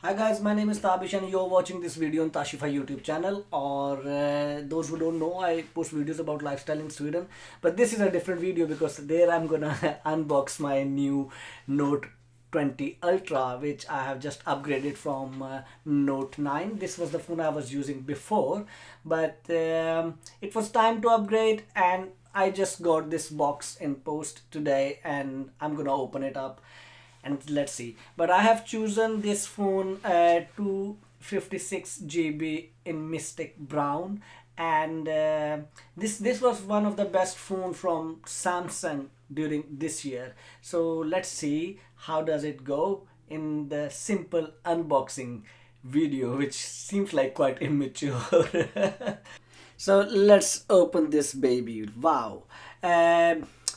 Hi guys, my name is Tabish and you're watching this video on Tashify YouTube channel. Or those who don't know, I post videos about lifestyle in Sweden. But this is a different video because there I'm gonna unbox my new Note 20 Ultra, which I have just upgraded from Note 9. This was the phone I was using before, but it was time to upgrade, and I just got this box in post today, and I'm gonna open it up and let's see. But I have chosen this phone 256 GB in Mystic Brown, and this was one of the best phone from Samsung during this year. So let's see how does it go in the simple unboxing video, which seems like quite immature. So let's open this baby. Wow.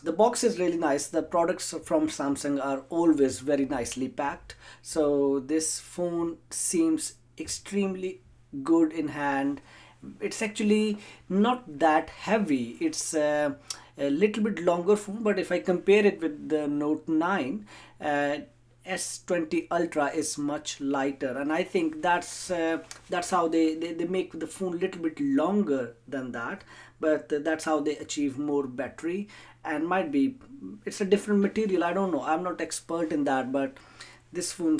The box is really nice. The products from Samsung are always very nicely packed. So this phone seems extremely good in hand. It's actually not that heavy. It's a little bit longer phone, but if I compare it with the Note 9, S20 Ultra is much lighter, and I think that's how they make the phone a little bit longer than that, but that's how they achieve more battery. And might be it's a different material, I don't know, I'm not expert in that, but this phone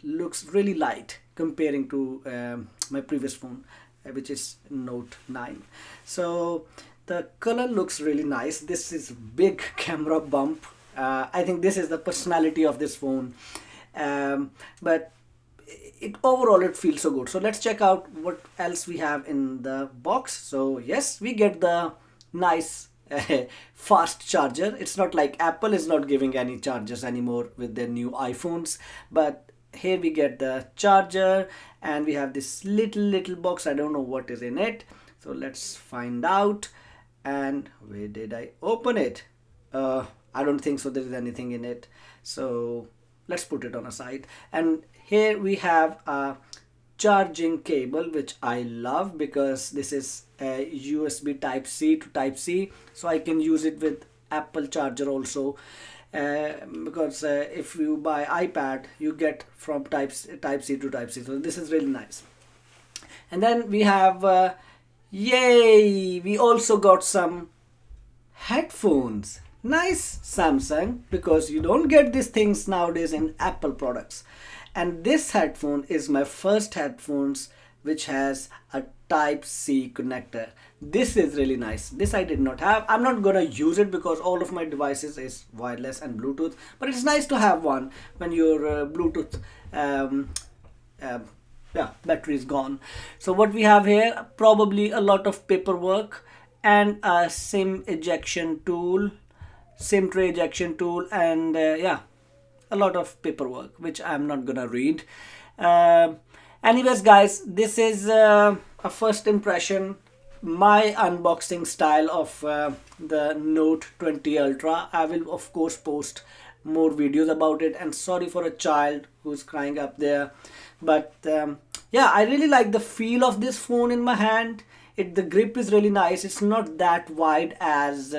looks really light comparing to my previous phone, which is Note 9. So the color looks really nice. This is big camera bump. I think this is the personality of this phone, but overall it feels so good. So let's check out what else we have in the box. So yes, we get the nice fast charger. It's not like Apple is not giving any chargers anymore with their new iPhones, but here we get the charger, and we have this little box. I don't know what is in it, so let's find out. And where did I open it? I don't think so there is anything in it, so let's put it on a side. And here we have a charging cable, which I love because this is a USB type C to type C, so I can use it with Apple charger also, because if you buy iPad you get from type C to type C, so this is really nice. And then we have yay, we also got some headphones. Nice Samsung, because you don't get these things nowadays in Apple products. And this headphone is my first headphones which has a type C connector. This is really nice. This I did not have. I'm not gonna use it because all of my devices is wireless and Bluetooth, but it's nice to have one when your Bluetooth battery is gone. So what we have here, probably a lot of paperwork and a SIM ejection tool, SIM tray ejection tool, and a lot of paperwork which I'm not gonna read. Anyways guys, this is a first impression, my unboxing style of the Note 20 Ultra. I will of course post more videos about it, and sorry for a child who's crying up there, but yeah, I really like the feel of this phone in my hand. The grip is really nice. It's not that wide as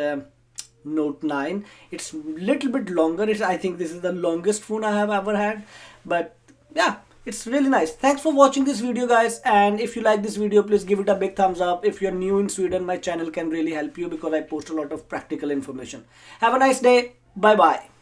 Note 9. It's a little bit longer. I think this is the longest phone I have ever had, but yeah, it's really nice. Thanks for watching this video guys, and if you like this video, please give it a big thumbs up. If you're new in Sweden, my channel can really help you because I post a lot of practical information. Have a nice day. Bye bye.